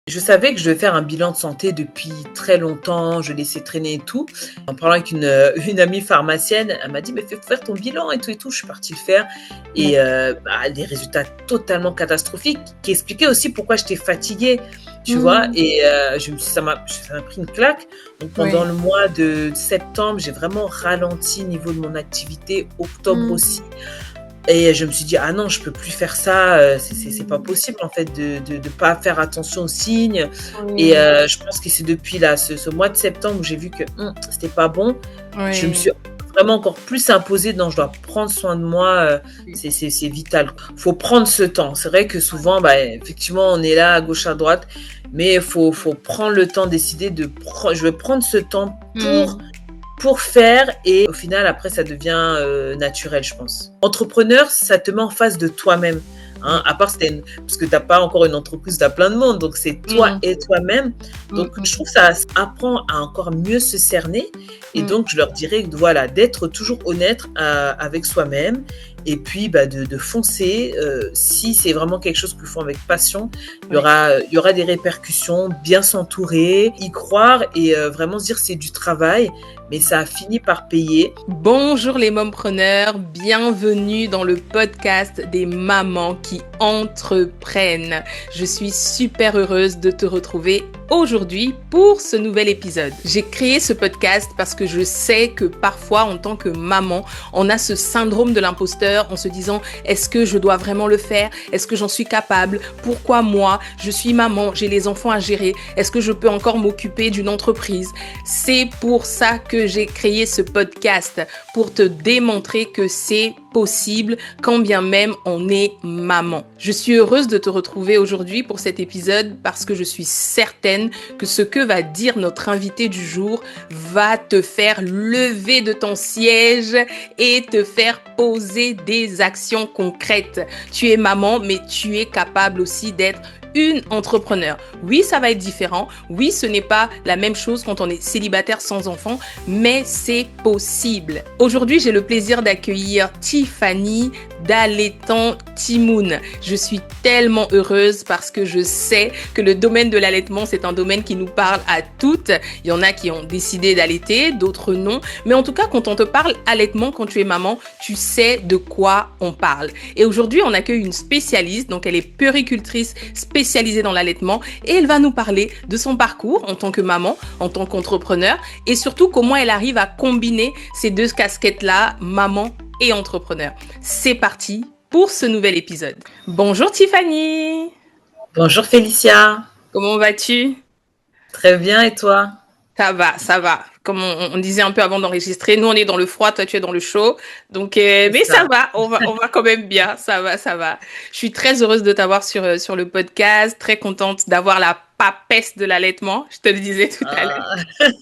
Je savais que je devais faire un bilan de santé depuis très longtemps, je laissais traîner et tout. En parlant avec une amie pharmacienne, elle m'a dit: «Mais fais faire ton bilan et tout et tout». Je suis partie le faire et D'accord. des résultats totalement catastrophiques qui expliquaient aussi pourquoi j'étais fatiguée, tu vois? Mmh. Et je me suis ça m'a pris une claque. Donc pendant Ouais. le mois de septembre, j'ai vraiment ralenti au niveau de mon activité, octobre Mmh. aussi. Et je me suis dit: «Ah non, je peux plus faire ça, c'est pas Mmh. possible en fait de pas faire attention aux signes». Et Oui. je pense que c'est depuis là, ce mois de septembre où j'ai vu que, c'était pas bon. Je me Ouais. suis vraiment encore plus imposée: «Non, je dois prendre soin de moi, Oui. c'est vital». Faut prendre ce temps. C'est vrai que souvent, bah, effectivement, on est là à gauche, à droite, mais faut prendre le temps, décider je vais prendre ce temps Mmh. pour faire et au final, après, ça devient, naturel, je pense. Entrepreneur, ça te met en face de toi-même, hein, Oui. à part si tu parce que tu as pas encore une entreprise, tu as plein de monde, donc c'est toi Mmh. et toi-même. Mmh Donc je mh. trouve que ça apprend à encore mieux se cerner et Mmh. donc je leur dirais que voilà, d'être toujours honnête, avec soi-même et puis, bah, de foncer, si c'est vraiment quelque chose qu'ils font avec passion, Ouais. il y aura des répercussions, bien s'entourer, y croire et vraiment se dire: «C'est du travail, mais ça a fini par payer». Bonjour les mompreneurs, bienvenue dans le podcast des mamans qui entreprennent. Je suis super heureuse de te retrouver aujourd'hui pour ce nouvel épisode. J'ai créé ce podcast parce que je sais que parfois en tant que maman, on a ce syndrome de l'imposteur en se disant: est-ce que je dois vraiment le faire? Est-ce que j'en suis capable? Pourquoi moi? Je suis maman, j'ai les enfants à gérer. Est-ce que je peux encore m'occuper d'une entreprise? C'est pour ça que j'ai créé ce podcast, pour te démontrer que c'est possible quand bien même on est maman. Je suis heureuse de te retrouver aujourd'hui pour cet épisode parce que je suis certaine que ce que va dire notre invité du jour va te faire lever de ton siège et te faire poser des actions concrètes. Tu es maman, mais tu es capable aussi d'être une entrepreneur. Oui, ça va être différent. Oui, ce n'est pas la même chose quand on est célibataire sans enfant, mais c'est possible. Aujourd'hui, j'ai le plaisir d'accueillir Tiffany d'Allaitant Timoun. Je suis tellement heureuse parce que je sais que le domaine de l'allaitement, c'est un domaine qui nous parle à toutes. Il y en a qui ont décidé d'allaiter, d'autres non. Mais en tout cas, quand on te parle allaitement, quand tu es maman, tu sais de quoi on parle. Et aujourd'hui, on accueille une spécialiste, donc elle est puéricultrice spécialisée dans l'allaitement et elle va nous parler de son parcours en tant que maman, en tant qu'entrepreneur et surtout comment elle arrive à combiner ces deux casquettes-là, maman et entrepreneur. C'est parti pour ce nouvel épisode. Bonjour Tiffany. Bonjour Félicia, Comment vas-tu? très bien et toi? Ça va, ça va. Comme on disait un peu avant d'enregistrer, nous on est dans le froid, toi tu es dans le chaud. Donc, C'est mais ça ça. va, on va quand même bien. Ça va, ça va. Je suis très heureuse de t'avoir sur le podcast, très contente d'avoir la papesse de l'allaitement. Je te le disais tout à l'heure. Ah,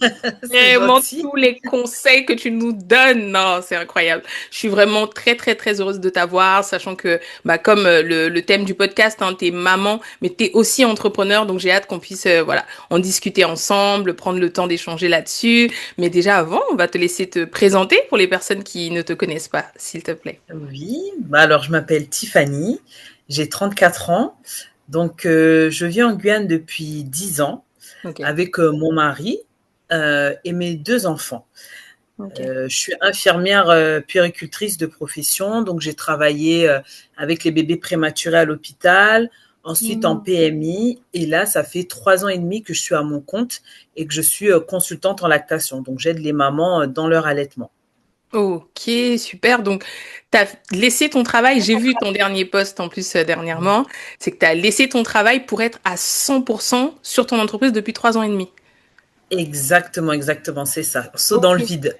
c'est Vraiment gentil. tous les conseils que tu nous donnes, non, c'est incroyable. Je suis vraiment très très très heureuse de t'avoir, sachant que bah comme le thème du podcast, hein, t'es maman, mais t'es aussi entrepreneur, donc j'ai hâte qu'on puisse voilà en discuter ensemble, prendre le temps d'échanger là-dessus. Mais déjà avant, on va te laisser te présenter pour les personnes qui ne te connaissent pas, s'il te plaît. Oui, bah alors je m'appelle Tiffany, j'ai 34 ans, donc je vis en Guyane depuis 10 ans Ok, avec mon mari et mes 2 enfants. ok. Je suis infirmière puéricultrice de profession, donc j'ai travaillé avec les bébés prématurés à l'hôpital, ensuite en Hmm. PMI, et là, ça fait 3 ans et demi que je suis à mon compte et que je suis consultante en lactation. Donc j'aide les mamans dans leur allaitement. Ok, super. Donc, tu as laissé ton travail. J'ai vu ton dernier post en plus dernièrement. C'est que tu as laissé ton travail pour être à 100% sur ton entreprise depuis 3 ans et demi. Exactement, exactement, c'est ça. Saut dans le Ok. vide.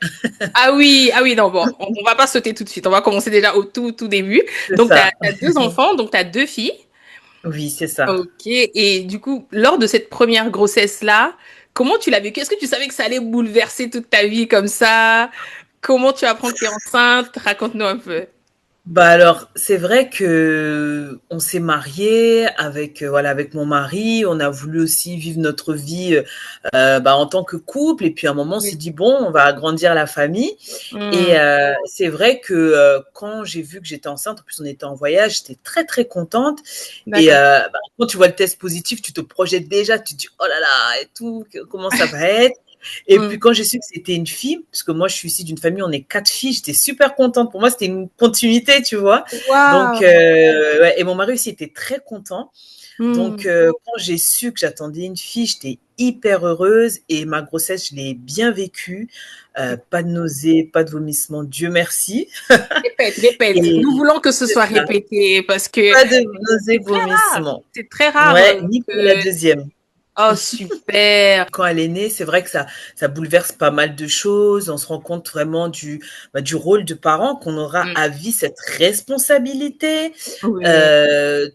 Ah oui, non, bon, on va pas sauter tout de suite. On va commencer déjà au tout début. C'est Donc, tu as, ça. deux enfants, donc tu as deux filles. Oui, c'est ça. Ok. Et du coup, lors de cette première grossesse-là, comment tu l'as vécu? Est-ce que tu savais que ça allait bouleverser toute ta vie comme ça? Comment tu apprends que tu es enceinte? Raconte-nous un peu. Bah alors, c'est vrai que on s'est mariés avec voilà avec mon mari. On a voulu aussi vivre notre vie bah, en tant que couple. Et puis à un moment, on s'est Oui. dit bon, on va agrandir la famille. Et Hmm, c'est vrai que quand j'ai vu que j'étais enceinte, en plus on était en voyage, j'étais très très contente. Et d'accord. bah, quand tu vois le test positif, tu te projettes déjà, tu te dis oh là là et tout, comment ça va être. Et Hmm. puis quand j'ai su que c'était une fille, parce que moi je suis issue d'une famille, on est 4 filles, j'étais super contente. Pour moi, c'était une continuité, tu vois. Donc, Waouh. ouais, et mon mari aussi était très content. Donc, Hmm. quand j'ai su que j'attendais une fille, j'étais hyper heureuse et ma grossesse, je l'ai bien vécue. Pas de nausées, pas de vomissements, Dieu merci. Répète, répète. Et Nous voulons que ce c'est soit ça, répété parce que pas de nausées, c'est très rare. vomissements. C'est très rare Ouais, ni pour la que... deuxième. Oh, super. Quand elle est née, c'est vrai que ça bouleverse pas mal de choses. On se rend compte vraiment du rôle de parent, qu'on aura Hmm. à vie cette responsabilité. Oui.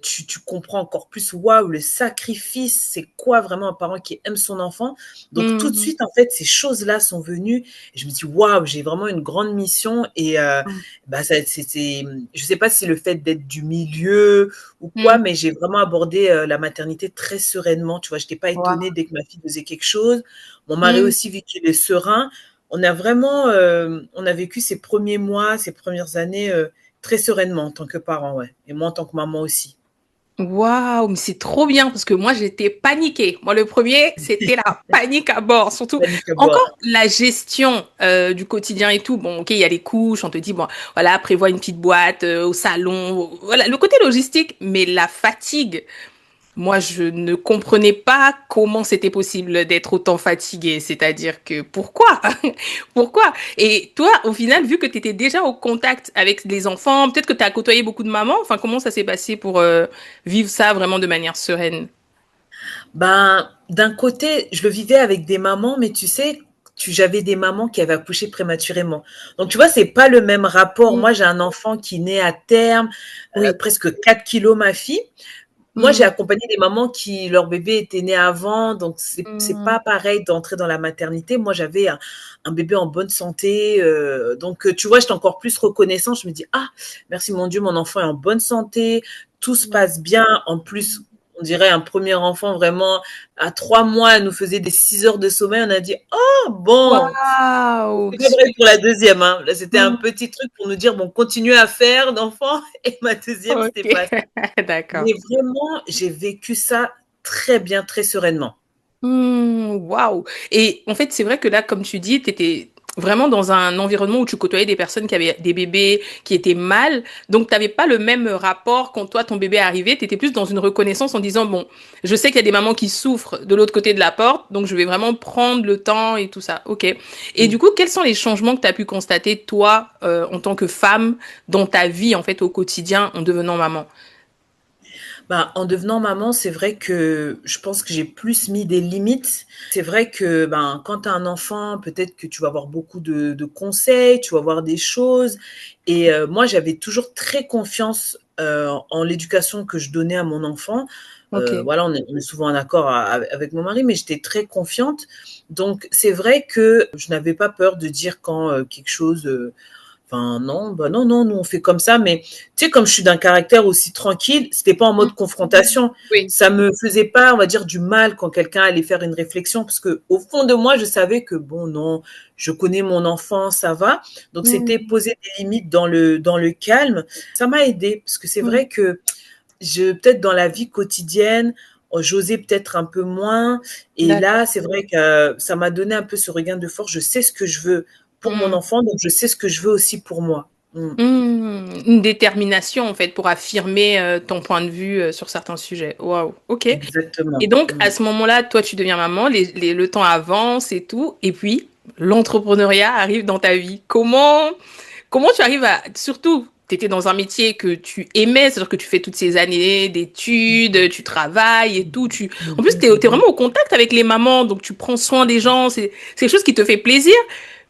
Tu comprends encore plus, waouh, le sacrifice, c'est quoi vraiment un parent qui aime son enfant. Donc tout de Hmm. suite, en fait, ces choses-là sont venues et je me dis: «Waouh, j'ai vraiment une grande mission» et Hmm. bah, ça c'est je sais pas si le fait d'être du milieu ou quoi, Hmm. mais j'ai vraiment abordé, la maternité très sereinement, tu vois? J'étais pas étonnée Waouh. dès que ma fille faisait quelque chose. Mon mari Hmm. aussi, vu qu'il est serein, on a vraiment, on a vécu ces premiers mois, ces premières années, très sereinement en tant que parent, ouais, et moi en tant que maman aussi. Waouh, mais c'est trop bien parce que moi j'étais paniquée. Moi le premier, c'était la panique à bord. Surtout Panique à bord. encore la gestion du quotidien et tout. Bon, ok, il y a les couches, on te dit bon, voilà, prévois une petite boîte au salon, voilà, le côté logistique, mais la fatigue. Moi, je ne comprenais pas comment c'était possible d'être autant fatiguée. C'est-à-dire que pourquoi? Pourquoi? Et toi, au final, vu que tu étais déjà au contact avec les enfants, peut-être que tu as côtoyé beaucoup de mamans. Enfin, comment ça s'est passé pour vivre ça vraiment de manière sereine? Ben, d'un côté, je le vivais avec des mamans, mais tu sais, j'avais des mamans qui avaient accouché prématurément. Donc, tu vois, c'est pas le même rapport. Mm. Moi, j'ai un enfant qui naît à terme, Oui. presque 4 kilos, ma fille. Moi, j'ai Mm. accompagné des mamans qui, leur bébé était né avant, donc c'est Mm. pas pareil d'entrer dans la maternité. Moi, j'avais un bébé en bonne santé, donc tu vois, j'étais encore plus reconnaissante. Je me dis, ah, merci mon Dieu, mon enfant est en bonne santé, tout se passe bien. En plus, on dirait un premier enfant vraiment à 3 mois, elle nous faisait des 6 heures de sommeil. On a dit, oh bon, Waouh! c'est pas vrai pour la deuxième, hein. Là, c'était un Mm. petit truc pour nous dire, bon, continuez à faire d'enfants. Et ma deuxième, Ok, c'était pas ça. d'accord. Mais vraiment, j'ai vécu ça très bien, très sereinement. Waouh! Et en fait, c'est vrai que là, comme tu dis, tu étais vraiment dans un environnement où tu côtoyais des personnes qui avaient des bébés qui étaient mal. Donc, tu n'avais pas le même rapport quand toi, ton bébé est arrivé. Tu étais plus dans une reconnaissance en disant, bon, je sais qu'il y a des mamans qui souffrent de l'autre côté de la porte, donc je vais vraiment prendre le temps et tout ça. OK. Et Mmh. du coup, quels sont les changements que tu as pu constater, toi, en tant que femme, dans ta vie, en fait, au quotidien, en devenant maman? Bah, en devenant maman, c'est vrai que je pense que j'ai plus mis des limites. C'est vrai que, ben, quand tu as un enfant, peut-être que tu vas avoir beaucoup de conseils, tu vas voir des choses et moi, j'avais toujours très confiance, en l'éducation que je donnais à mon enfant. OK. Voilà, on est souvent en accord avec mon mari, mais j'étais très confiante. Donc c'est vrai que je n'avais pas peur de dire quand, quelque chose, enfin non, bah non, non, nous on fait comme ça, mais tu sais, comme je suis d'un caractère aussi tranquille, c'était pas en Mm. mode confrontation. Oui. Ça me faisait pas, on va dire, du mal quand quelqu'un allait faire une réflexion, parce que au fond de moi, je savais que bon, non, je connais mon enfant, ça va. Donc c'était Mm. poser des limites dans le calme. Ça m'a aidé, parce que c'est Mm. vrai que peut-être dans la vie quotidienne, j'osais peut-être un peu moins. Et là, D'accord. c'est vrai que ça m'a donné un peu ce regain de force. Je sais ce que je veux pour mon Mm. enfant, donc je sais ce que je veux aussi pour moi. Mm. Une détermination en fait pour affirmer ton point de vue sur certains sujets. Waouh, ok. Et Exactement. donc à Mm. ce moment-là, toi tu deviens maman, le temps avance et tout, et puis l'entrepreneuriat arrive dans ta vie. Comment tu arrives à, surtout, tu étais dans un métier que tu aimais, c'est-à-dire que tu fais toutes ces années d'études, tu travailles et tout. En plus, Mhm, tu es mhm. vraiment au contact avec les mamans, donc tu prends soin des gens, c'est quelque chose qui te fait plaisir,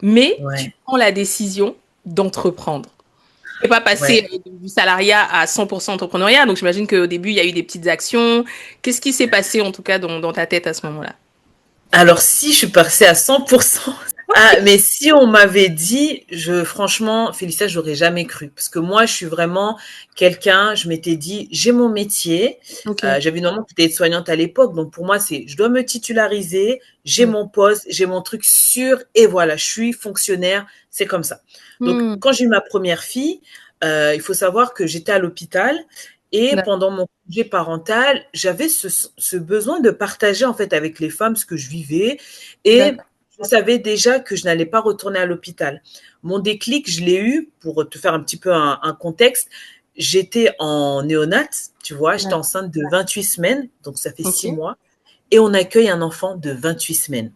mais tu Ouais, prends la décision d'entreprendre. Tu pas ouais. passé du salariat à 100% entrepreneuriat, donc j'imagine qu'au début, il y a eu des petites actions. Qu'est-ce qui s'est passé en tout cas dans ta tête à ce moment-là? Alors si je suis passée à 100%, Ah, mais si on m'avait dit, franchement, Félicia, j'aurais jamais cru. Parce que moi, je suis vraiment quelqu'un, je m'étais dit, j'ai mon métier. Ok. J'avais une maman qui était aide-soignante à l'époque. Donc, pour moi, je dois me titulariser, j'ai Mm. mon poste, j'ai mon truc sûr, et voilà, je suis fonctionnaire. C'est comme ça. Donc, Mm. quand j'ai eu ma première fille, il faut savoir que j'étais à l'hôpital. Et D'ac- pendant mon congé parental, j'avais ce besoin de partager, en fait, avec les femmes ce que je vivais. Et D'accord. je savais déjà que je n'allais pas retourner à l'hôpital. Mon déclic, je l'ai eu, pour te faire un petit peu un contexte, j'étais en néonate, tu vois, j'étais D'ac- enceinte de 28 semaines, donc ça fait Ok. 6 mois, et on accueille un enfant de 28 semaines.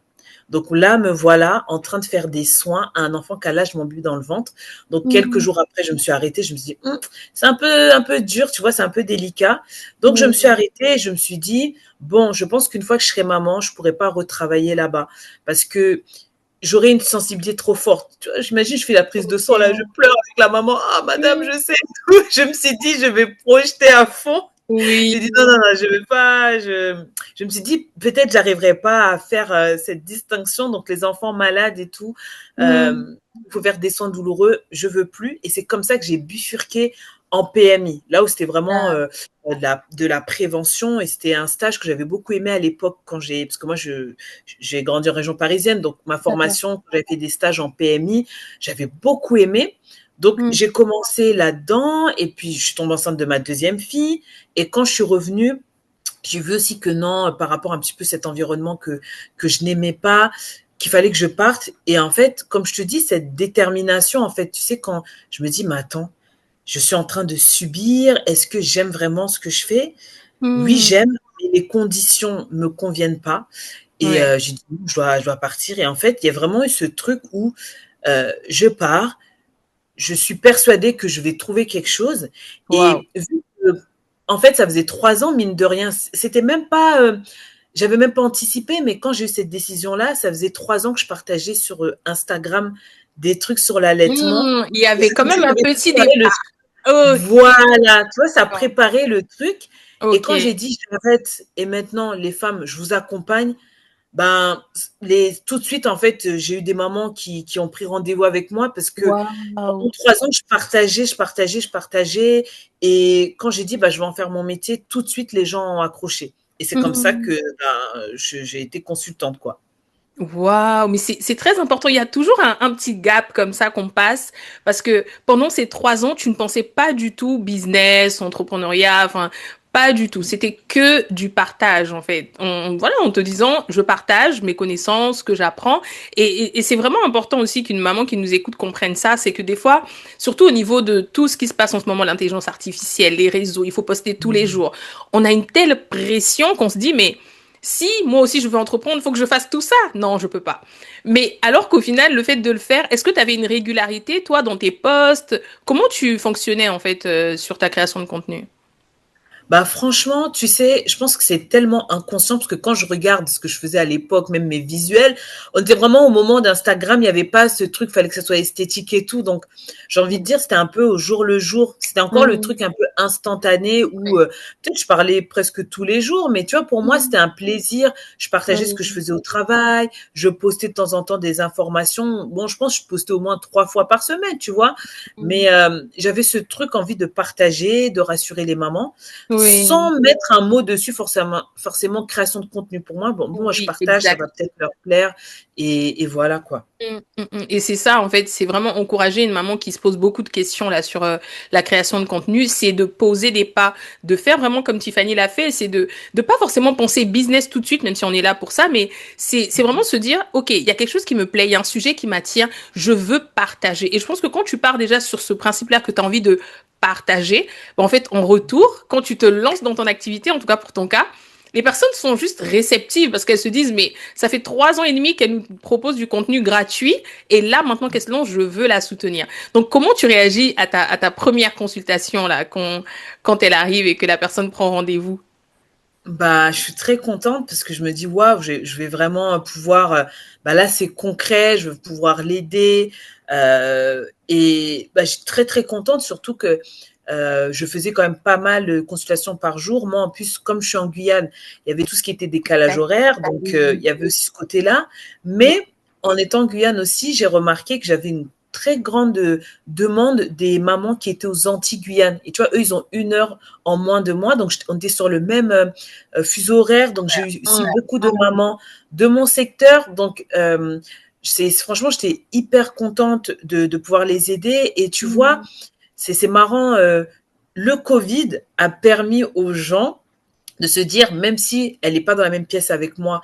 Donc là, me voilà en train de faire des soins à un enfant qui a l'âge de mon bébé dans le ventre. Donc quelques Mm. jours après, je me suis arrêtée. Je me suis dit, c'est un peu dur, tu vois, c'est un peu délicat. Donc je me suis Oui. arrêtée et je me suis dit, bon, je pense qu'une fois que je serai maman, je pourrai pas retravailler là-bas parce que j'aurais une sensibilité trop forte. Tu vois, j'imagine, je fais la prise de sang là, je Ok. pleure avec la maman. Ah, madame, je Mm. sais tout. Je me suis dit, je vais projeter à fond. Oui. J'ai dit non, non, non, je vais pas. Je me suis dit peut-être j'arriverai pas à faire cette distinction. Donc les enfants malades et tout, Mm. il faut faire des soins douloureux. Je veux plus. Et c'est comme ça que j'ai bifurqué en PMI. Là où c'était vraiment D'ac- de la prévention. Et c'était un stage que j'avais beaucoup aimé à l'époque parce que moi j'ai grandi en région parisienne. Donc ma D'accord. formation, j'avais fait des stages en PMI. J'avais beaucoup aimé. Donc Mm. j'ai commencé là-dedans et puis je suis tombée enceinte de ma deuxième fille. Et quand je suis revenue, j'ai vu aussi que non, par rapport à un petit peu cet environnement que je n'aimais pas, qu'il fallait que je parte. Et en fait, comme je te dis, cette détermination, en fait, tu sais, quand je me dis, mais attends, je suis en train de subir, est-ce que j'aime vraiment ce que je fais? Oui, Mm. j'aime, mais les conditions me conviennent pas. Et Ouais. j'ai dit, non, je dois partir. Et en fait, il y a vraiment eu ce truc où je pars, je suis persuadée que je vais trouver quelque chose. Waouh. Et vu que, en fait, ça faisait 3 ans, mine de rien, c'était même pas, j'avais même pas anticipé, mais quand j'ai eu cette décision-là, ça faisait 3 ans que je partageais sur Instagram des trucs sur l'allaitement. Mm. Il y Et avait c'est quand comme ça même que un j'avais petit préparé le départ. Ok. voilà, tu vois, ça préparait le truc. Et Ok. quand j'ai dit j'arrête et maintenant les femmes, je vous accompagne, ben, tout de suite, en fait, j'ai eu des mamans qui ont pris rendez-vous avec moi parce que Waouh. pendant 3 ans, je partageais, je partageais, je partageais. Et quand j'ai dit, bah, je vais en faire mon métier, tout de suite, les gens ont accroché. Et c'est comme ça que Mm. ben, j'ai été consultante, quoi. Waouh, mais c'est très important. Il y a toujours un petit gap comme ça qu'on passe parce que pendant ces 3 ans, tu ne pensais pas du tout business, entrepreneuriat, enfin, pas du tout. C'était que du partage, en fait. Voilà, en te disant, je partage mes connaissances, ce que j'apprends. Et c'est vraiment important aussi qu'une maman qui nous écoute comprenne ça. C'est que des fois, surtout au niveau de tout ce qui se passe en ce moment, l'intelligence artificielle, les réseaux, il faut poster tous les Mmh. jours. On a une telle pression qu'on se dit, mais si moi aussi je veux entreprendre, il faut que je fasse tout ça. Non, je peux pas. Mais alors qu'au final, le fait de le faire, est-ce que tu avais une régularité, toi, dans tes posts? Comment tu fonctionnais, en fait, sur ta création de contenu? Bah, franchement, tu sais, je pense que c'est tellement inconscient parce que quand je regarde ce que je faisais à l'époque, même mes visuels, on était vraiment au moment d'Instagram, il n'y avait pas ce truc, il fallait que ça soit esthétique et tout. Donc, j'ai envie de dire, c'était un peu au jour le jour. C'était encore le Mm, truc un peu instantané où oui. peut-être je parlais presque tous les jours, mais tu vois, pour moi, c'était Mm, un plaisir. Je partageais ce que je oui. faisais au travail, je postais de temps en temps des informations. Bon, je pense que je postais au moins 3 fois par semaine, tu vois. Mm, Mais j'avais ce truc envie de partager, de rassurer les mamans oui. sans mettre un mot dessus forcément création de contenu. Pour moi, bon, moi je Oui, partage, ça exact. va peut-être leur plaire et voilà quoi. Et c'est ça, en fait, c'est vraiment encourager une maman qui se pose beaucoup de questions là sur la création de contenu, c'est de poser des pas, de faire vraiment comme Tiffany l'a fait, c'est de pas forcément penser business tout de suite, même si on est là pour ça, mais c'est vraiment se dire, ok, il y a quelque chose qui me plaît, il y a un sujet qui m'attire, je veux partager. Et je pense que quand tu pars déjà sur ce principe-là que tu as envie de partager, ben, en fait, en retour, quand tu te lances dans ton activité, en tout cas pour ton cas, les personnes sont juste réceptives parce qu'elles se disent, mais ça fait 3 ans et demi qu'elle nous propose du contenu gratuit et là, maintenant qu'elle se lance, je veux la soutenir. Donc, comment tu réagis à ta première consultation là, quand elle arrive et que la personne prend rendez-vous? Bah, je suis très contente parce que je me dis waouh, je vais vraiment pouvoir. Bah là, c'est concret, je vais pouvoir l'aider. Et bah, je suis très très contente, surtout que je faisais quand même pas mal de consultations par jour. Moi, en plus, comme je suis en Guyane, il y avait tout ce qui était décalage D'accord. horaire, donc il Oui. y avait aussi ce côté-là. Mais en étant en Guyane aussi, j'ai remarqué que j'avais une très grande demande des mamans qui étaient aux Antilles-Guyane. Et tu vois, eux, ils ont 1 heure en moins de moi. Donc, on était sur le même fuseau horaire. Donc, j'ai eu aussi beaucoup de mamans de mon secteur. Donc, franchement, j'étais hyper contente de pouvoir les aider. Et tu vois, c'est marrant. Le Covid a permis aux gens de se dire, même si elle n'est pas dans la même pièce avec moi,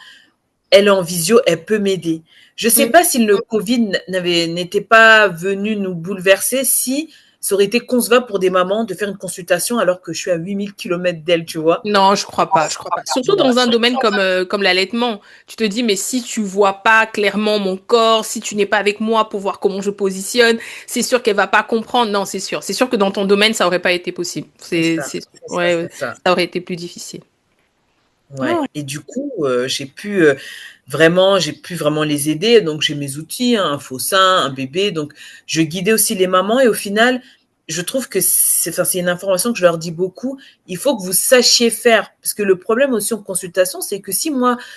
elle est en visio, elle peut m'aider. Je ne sais pas si le Covid n'était pas venu nous bouleverser, si ça aurait été concevable pour des mamans de faire une consultation alors que je suis à 8 000 kilomètres d'elle, tu vois. Non, je crois pas, je crois pas. Surtout dans un domaine comme l'allaitement. Tu te dis, mais si tu vois pas clairement mon corps, si tu n'es pas avec moi pour voir comment je positionne, c'est sûr qu'elle va pas comprendre. Non, c'est sûr. C'est sûr que dans ton domaine, ça aurait pas été possible. Ouais, Ça. ça aurait été plus difficile. Ouais. Ah ouais. Et du coup, j'ai pu vraiment les aider. Donc, j'ai mes outils, hein, un faux sein, un bébé. Donc, je guidais aussi les mamans. Et au final, je trouve que c'est une information que je leur dis beaucoup. Il faut que vous sachiez faire. Parce que le problème aussi en consultation, c'est que si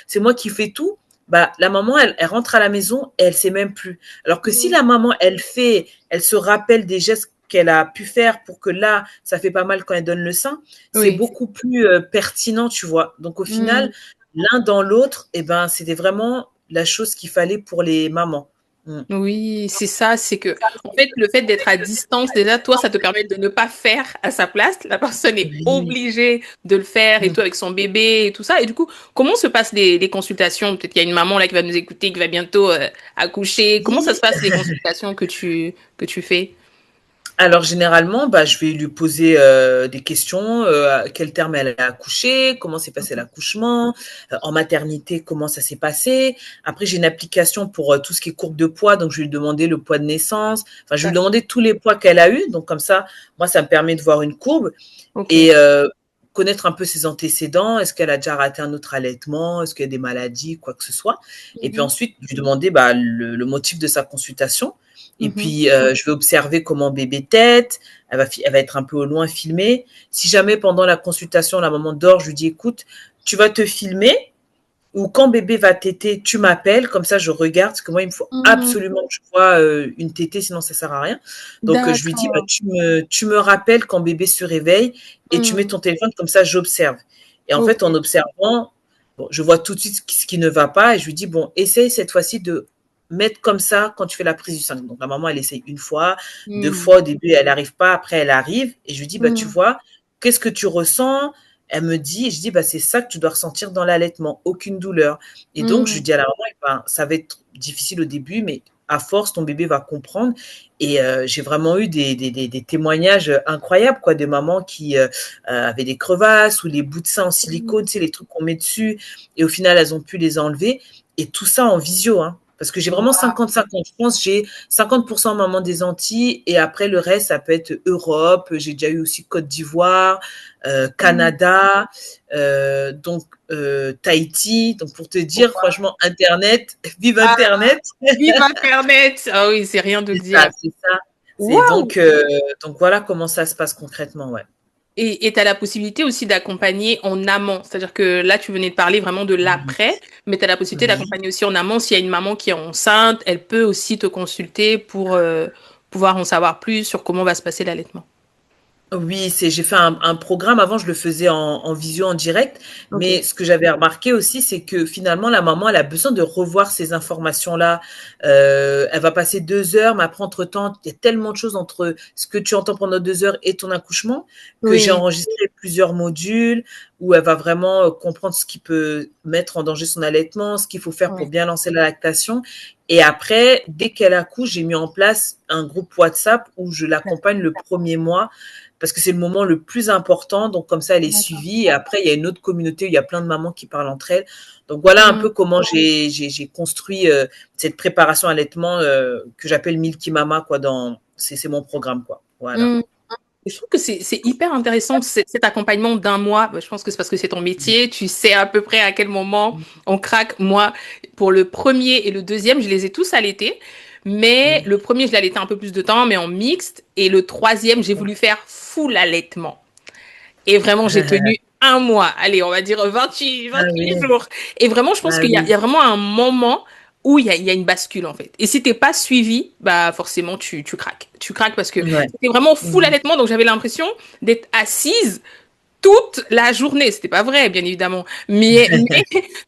c'est moi qui fais tout, bah, la maman, elle rentre à la maison et elle sait même plus. Alors que si la maman, elle se rappelle des gestes qu'elle a pu faire pour que là, ça fait pas mal quand elle donne le sein, c'est Oui. beaucoup plus pertinent, tu vois. Donc au Mm. final, l'un dans l'autre, eh ben, c'était vraiment la chose qu'il fallait pour les mamans. Mm. Oui, c'est ça, c'est que, en fait, le fait d'être à distance, déjà, toi, ça te permet de ne pas faire à sa place. La personne est Oui. obligée de le faire et Mm. tout avec son bébé et tout ça. Et du coup, comment se passent les consultations? Peut-être qu'il y a une maman là qui va nous écouter, qui va bientôt accoucher. Comment ça se Oui. passe les consultations que tu fais? Alors généralement, bah, je vais lui poser des questions, à quel terme elle a accouché, comment s'est passé l'accouchement, en maternité, comment ça s'est passé. Après, j'ai une application pour tout ce qui est courbe de poids, donc je vais lui demander le poids de naissance. Enfin, je vais lui D'accord. demander tous les poids qu'elle a eu, donc comme ça me permet de voir une courbe Ok. et connaître un peu ses antécédents. Est-ce qu'elle a déjà raté un autre allaitement? Est-ce qu'il y a des maladies, quoi que ce soit? Et puis Mhm. ensuite, lui demander bah, le motif de sa consultation. Et Mhm. puis, je vais observer comment bébé tète. Elle va être un peu au loin filmée. Si jamais pendant la consultation, la maman dort, je lui dis, écoute, tu vas te filmer ou quand bébé va téter, tu m'appelles. Comme ça, je regarde. Parce que moi, il me faut Mhm. absolument que je vois une tétée, sinon ça sert à rien. Donc, je lui dis, bah, D'accord. tu me rappelles quand bébé se réveille et tu mets Mhm. ton téléphone. Comme ça, j'observe. Et en fait, Ok. en observant, bon, je vois tout de suite ce qui ne va pas et je lui dis, bon, essaye cette fois-ci de mettre comme ça quand tu fais la prise du sein. Donc, la maman, elle essaye une fois, deux Mhm. fois. Au début, elle n'arrive pas. Après, elle arrive. Et je lui dis, bah, tu Mhm. vois, qu'est-ce que tu ressens? Elle me dit, et je dis, bah, c'est ça que tu dois ressentir dans l'allaitement, aucune douleur. Et donc, je lui Mhm. dis à la maman, eh ben, ça va être difficile au début, mais à force, ton bébé va comprendre. Et j'ai vraiment eu des témoignages incroyables, quoi, de mamans qui avaient des crevasses ou les bouts de sein en silicone, tu sais, les trucs qu'on met dessus. Et au final, elles ont pu les enlever. Et tout ça en visio, hein. Parce que j'ai vraiment Wow. 50-50. Je pense que j'ai 50% maman des Antilles et après le reste, ça peut être Europe. J'ai déjà eu aussi Côte d'Ivoire, Mhm. Canada, donc Tahiti. Donc pour te dire, franchement, Internet, vive Ah, Internet. vive Internet! Ah oui, c'est rien de C'est ça, dire. c'est ça. C'est Waouh! donc voilà comment ça se passe concrètement, ouais. Et tu as la possibilité aussi d'accompagner en amont. C'est-à-dire que là, tu venais de parler vraiment de Oui, l'après, mais tu as la possibilité oui. d'accompagner aussi en amont. S'il y a une maman qui est enceinte, elle peut aussi te consulter pour pouvoir en savoir plus sur comment va se passer l'allaitement. Oui, j'ai fait un programme. Avant, je le faisais en visio, en direct. Ok. Mais ce que j'avais remarqué aussi, c'est que finalement, la maman, elle a besoin de revoir ces informations-là. Elle va passer 2 heures, mais après, entre-temps, il y a tellement de choses entre ce que tu entends pendant 2 heures et ton accouchement que j'ai Oui. enregistré plusieurs modules où elle va vraiment comprendre ce qui peut mettre en danger son allaitement, ce qu'il faut faire pour Ouais. bien lancer la lactation. Et après, dès qu'elle accouche, j'ai mis en place un groupe WhatsApp où je l'accompagne le premier mois parce que c'est le moment le plus important. Donc, comme ça, elle est D'accord. suivie. Et après, il y a une autre communauté où il y a plein de mamans qui parlent entre elles. Donc, voilà un Mm. peu comment j'ai construit cette préparation à allaitement que j'appelle Milky Mama, quoi. C'est mon programme, quoi. Voilà. Mm. Je trouve que c'est hyper intéressant cet accompagnement d'un mois. Bah, je pense que c'est parce que c'est ton métier. Tu sais à peu près à quel moment on craque. Moi, pour le premier et le deuxième, je les ai tous allaités. Mais le premier, je l'ai allaité un peu plus de temps, mais en mixte. Et le troisième, j'ai voulu faire full allaitement. Et vraiment, j'ai tenu un mois. Allez, on va dire 28, Ah 28 oui, jours. Et vraiment, je pense ah qu'il y a oui. vraiment un moment. où il y a une bascule en fait. Et si t'es pas suivi, bah forcément tu craques. Tu craques parce que Ouais. c'était vraiment full Mhm. allaitement, donc j'avais l'impression d'être assise toute la journée. C'était pas vrai, bien évidemment. Mais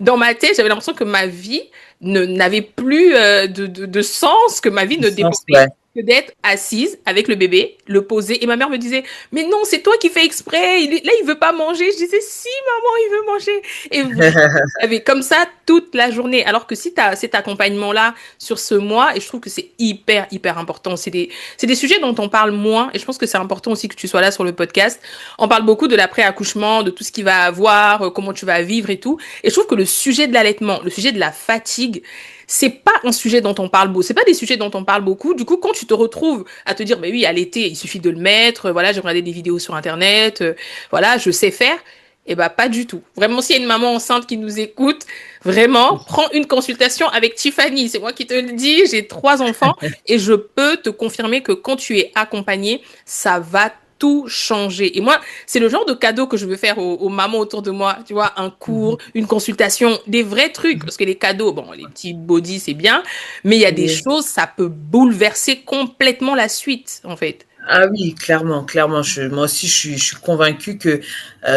dans ma tête, j'avais l'impression que ma vie n'avait plus de sens, que ma vie Du ne sens, dépendait ouais. que d'être assise avec le bébé, le poser. Et ma mère me disait, mais non, c'est toi qui fais exprès. Là, il veut pas manger. Je disais, si, maman, il veut manger. Et vraiment, j'avais comme ça toute la journée. Alors que si tu as cet accompagnement-là sur ce mois, et je trouve que c'est hyper, hyper important. C'est des sujets dont on parle moins. Et je pense que c'est important aussi que tu sois là sur le podcast. On parle beaucoup de l'après-accouchement, de tout ce qu'il va avoir, comment tu vas vivre et tout. Et je trouve que le sujet de l'allaitement, le sujet de la fatigue, c'est pas un sujet dont on parle beaucoup. C'est pas des sujets dont on parle beaucoup. Du coup, quand tu te retrouves à te dire, bah oui, à l'été, il suffit de le mettre. Voilà, j'ai regardé des vidéos sur Internet. Voilà, je sais faire. Eh ben, pas du tout. Vraiment, s'il y a une maman enceinte qui nous écoute, vraiment, prends une consultation avec Tiffany. C'est moi qui te le dis. J'ai 3 enfants et je peux te confirmer que quand tu es accompagnée, ça va tout changer. Et moi, c'est le genre de cadeau que je veux faire aux mamans autour de moi. Tu vois, un cours, une consultation, des vrais trucs. Parce que les cadeaux, bon, les petits body, c'est bien. Mais il y a des Oui. choses, ça peut bouleverser complètement la suite, en fait. Ah oui, clairement, clairement. Moi aussi, je suis convaincue que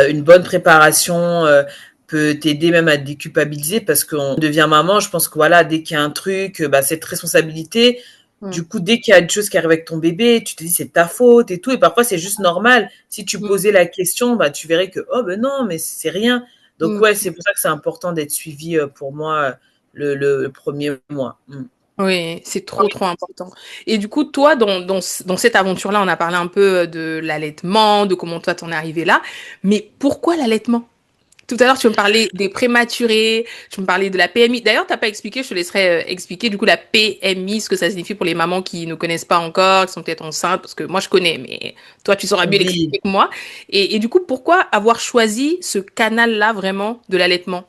une bonne préparation peut t'aider même à te déculpabiliser parce qu'on devient maman. Je pense que voilà, dès qu'il y a un truc, bah, cette responsabilité. Mm. Du coup, dès qu'il y a une chose qui arrive avec ton bébé, tu te dis c'est ta faute et tout. Et parfois, c'est juste normal. Si tu Mm. posais la question, bah, tu verrais que oh ben non, mais c'est rien. Donc Mm. ouais, c'est pour ça que c'est important d'être suivi pour moi le premier mois. Mm. Oui, c'est trop, trop important. Et du coup, toi, dans cette aventure-là, on a parlé un peu de l'allaitement, de comment toi t'en es arrivé là. Mais pourquoi l'allaitement? Tout à l'heure, tu me parlais des prématurés, tu me parlais de la PMI. D'ailleurs, t'as pas expliqué, je te laisserai expliquer du coup la PMI, ce que ça signifie pour les mamans qui ne connaissent pas encore, qui sont peut-être enceintes, parce que moi je connais, mais toi tu sauras mieux Oui. l'expliquer que moi. Et du coup, pourquoi avoir choisi ce canal-là vraiment de l'allaitement?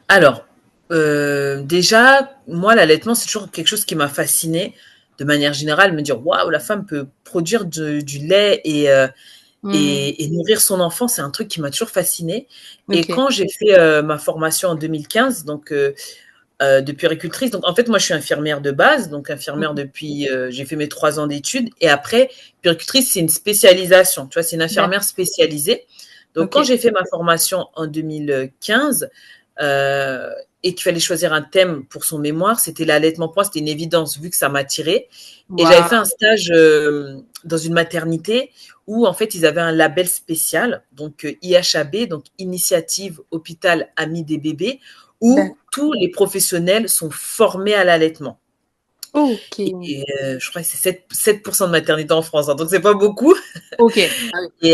Alors, déjà, moi, l'allaitement, c'est toujours quelque chose qui m'a fascinée de manière générale, me dire, waouh, la femme peut produire du lait Hmm, et nourrir son enfant, c'est un truc qui m'a toujours fascinée. Et ok. quand j'ai fait ma formation en 2015, donc de puéricultrice, donc en fait, moi, je suis infirmière de base, donc infirmière Mhm. depuis, j'ai fait mes 3 ans d'études. Et après, puéricultrice, c'est une spécialisation, tu vois, c'est une infirmière D'accord. spécialisée. Donc, Ok. quand j'ai fait ma formation en 2015, euh, et qu'il fallait choisir un thème pour son mémoire, c'était l'allaitement. Pour moi, c'était une évidence vu que ça m'attirait. Et j'avais fait un Waouh. stage dans une maternité où en fait ils avaient un label spécial, donc IHAB, donc Initiative Hôpital Ami des bébés, où D'accord. tous les professionnels sont formés à l'allaitement. Ok. Et je crois que c'est 7% de maternité en France, hein, donc c'est pas beaucoup. Ok. Ah oui.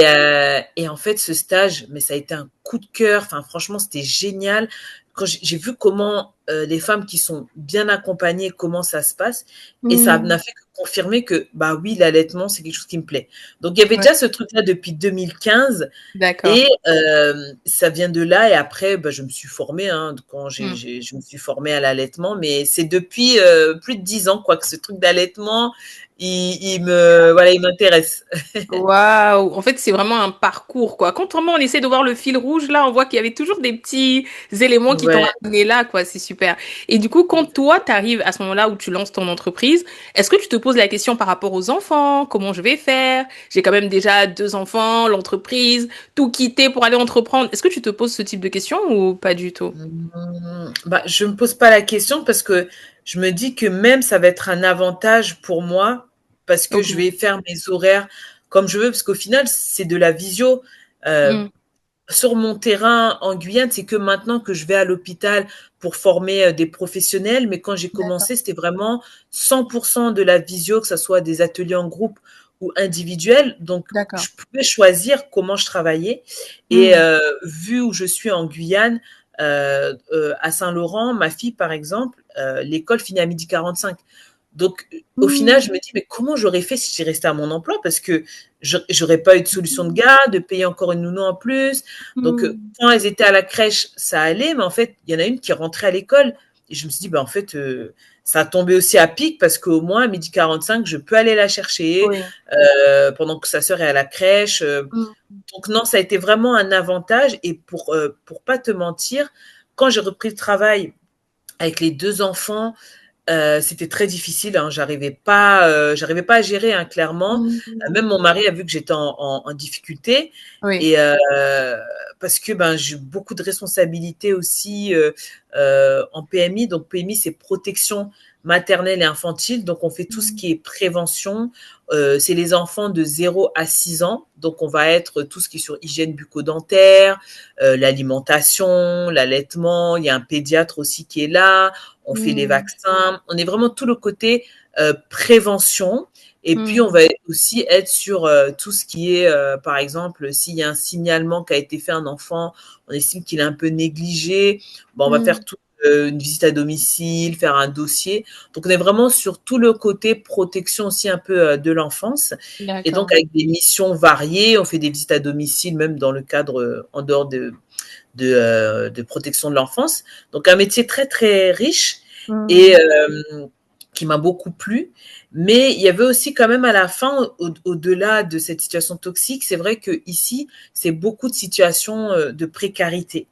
Et en fait, ce stage, mais ça a été un coup de cœur. Enfin, franchement, c'était génial. Quand j'ai vu comment les femmes qui sont bien accompagnées, comment ça se passe, et ça Hmm, n'a fait que confirmer que, bah oui, l'allaitement, c'est quelque chose qui me plaît. Donc, il y avait ouais. déjà ce truc-là depuis 2015, D'accord. et ça vient de là. Et après, bah, je me suis formée, hein, quand Hmm. je me suis formée à l'allaitement, mais c'est depuis plus de 10 ans, quoi, que ce truc d'allaitement, voilà, il m'intéresse. Waouh! En fait, c'est vraiment un parcours, quoi. Quand vraiment on essaie de voir le fil rouge, là, on voit qu'il y avait toujours des petits éléments qui t'ont Ouais. amené là, quoi. C'est super. Et du coup, quand toi, t'arrives à ce moment-là où tu lances ton entreprise, est-ce que tu te poses la question par rapport aux enfants? Comment je vais faire? J'ai quand même déjà 2 enfants, l'entreprise, tout quitter pour aller entreprendre. Est-ce que tu te poses ce type de questions ou pas du tout? Bah, je me pose pas la question parce que je me dis que même ça va être un avantage pour moi parce que Ok. je vais faire mes horaires comme je veux parce qu'au final, c'est de la visio. Euh, Hmm. Sur mon terrain en Guyane, c'est que maintenant que je vais à l'hôpital pour former des professionnels, mais quand j'ai D'accord. commencé, c'était vraiment 100% de la visio, que ce soit des ateliers en groupe ou individuels. Donc, D'accord. je pouvais choisir comment je travaillais. Et Hmm. vu où je suis en Guyane, à Saint-Laurent, ma fille, par exemple, l'école finit à 12h45. Donc, au final, Hmm. je me dis, mais comment j'aurais fait si j'étais restée à mon emploi? Parce que j'aurais pas eu de solution de garde, de payer encore une nounou en plus. Donc, Hmm. quand elles étaient à la crèche, ça allait, mais en fait, il y en a une qui rentrait à l'école. Et je me suis dit, bah, en fait, ça a tombé aussi à pic parce qu'au moins, à 12h45, je peux aller la chercher Oui. pendant que sa sœur est à la crèche. Hmm. Donc, non, ça a été vraiment un avantage. Et pour pas te mentir, quand j'ai repris le travail avec les 2 enfants, c'était très difficile, hein. J'arrivais pas à gérer, hein, clairement. Mmh. Même mon mari a vu que j'étais en difficulté Oui. et parce que, ben, j'ai eu beaucoup de responsabilités aussi, en PMI. Donc PMI, c'est protection maternelle et infantile. Donc on fait tout ce Mmh. qui est prévention. C'est les enfants de 0 à 6 ans. Donc on va être tout ce qui est sur hygiène bucco-dentaire, l'alimentation, l'allaitement. Il y a un pédiatre aussi qui est là. On fait les Mmh. vaccins. On est vraiment tout le côté prévention. Et puis, on Mmh. va aussi être sur tout ce qui est, par exemple, s'il y a un signalement qui a été fait à un enfant, on estime qu'il est un peu négligé, bon, on va faire Mmh. une visite à domicile, faire un dossier. Donc, on est vraiment sur tout le côté protection aussi un peu de l'enfance. Et donc, D'accord. avec des missions variées, on fait des visites à domicile, même dans le cadre, en dehors de protection de l'enfance. Donc, un métier très, très riche et Mmh. qui m'a beaucoup plu. Mais il y avait aussi quand même à la fin, au-delà de cette situation toxique, c'est vrai que ici, c'est beaucoup de situations de précarité.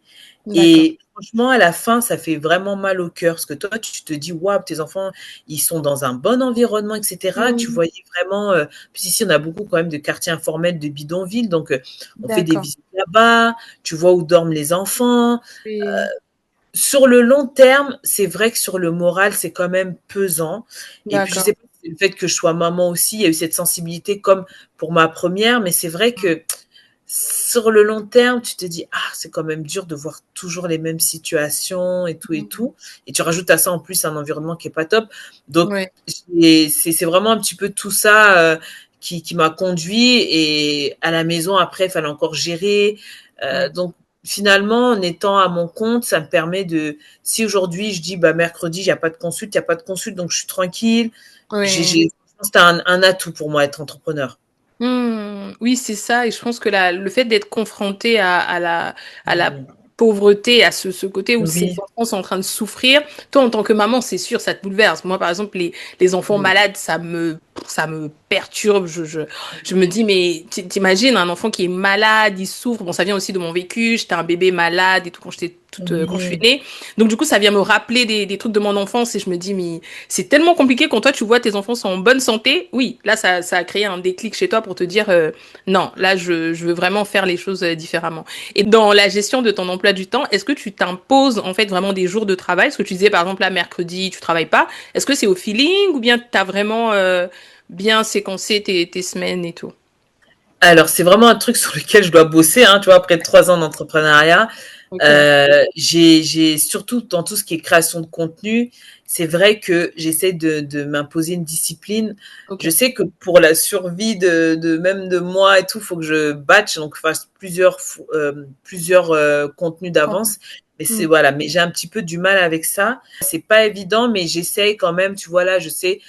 D'accord. Et franchement, à la fin, ça fait vraiment mal au cœur parce que toi, tu te dis, waouh, tes enfants, ils sont dans un bon environnement, etc. Tu Mmh. voyais vraiment, puis ici, on a beaucoup quand même de quartiers informels, de bidonvilles, donc on fait des D'accord. visites là-bas, tu vois où dorment les enfants. Oui. Sur le long terme, c'est vrai que sur le moral, c'est quand même pesant. Et puis, je sais D'accord. pas si c'est le fait que je sois maman aussi, il y a eu cette sensibilité comme pour ma première, mais c'est vrai que sur le long terme, tu te dis, ah, c'est quand même dur de voir toujours les mêmes situations et tout et Mmh. tout. Et tu rajoutes à ça en plus un environnement qui est pas top. Donc, Ouais. c'est vraiment un petit peu tout ça qui m'a conduit. Et à la maison, après, il fallait encore gérer. Ouais. Donc, finalement, en étant à mon compte, ça me permet de, si aujourd'hui je dis, bah, mercredi, il n'y a pas de consulte, il n'y a pas de consulte, donc je suis tranquille. Ouais. C'est un atout pour moi, être entrepreneur. Mmh. Oui, c'est ça et je pense que le fait d'être confronté à la Mm. pauvreté, à ce côté où ces Oui. enfants sont en train de souffrir, toi, en tant que maman, c'est sûr, ça te bouleverse. Moi, par exemple, les enfants Mm. malades, ça me perturbe. Je me dis, mais t'imagines un enfant qui est malade, il souffre. Bon, ça vient aussi de mon vécu. J'étais un bébé malade et tout quand je suis Oui. née. Donc, du coup, ça vient me rappeler des trucs de mon enfance et je me dis, mais c'est tellement compliqué quand toi, tu vois tes enfants sont en bonne santé. Oui, là, ça a créé un déclic chez toi pour te dire, non, là, je veux vraiment faire les choses différemment. Et dans la gestion de ton emploi du temps, est-ce que tu t'imposes en fait vraiment des jours de travail? Ce que tu disais, par exemple, là, mercredi, tu travailles pas. Est-ce que c'est au feeling ou bien tu as vraiment bien séquencé tes semaines et tout? Alors, c'est vraiment un truc sur lequel je dois bosser, hein, tu vois, après 3 ans d'entrepreneuriat. Ok, J'ai surtout dans tout ce qui est création de contenu, c'est vrai que j'essaie de m'imposer une discipline. ok. Je sais que pour la survie même de moi et tout, il faut que je batch, donc fasse plusieurs contenus d'avance. Mais c'est Hmm. voilà, mais j'ai un petit peu du mal avec ça. C'est pas évident, mais j'essaye quand même. Tu vois là, je sais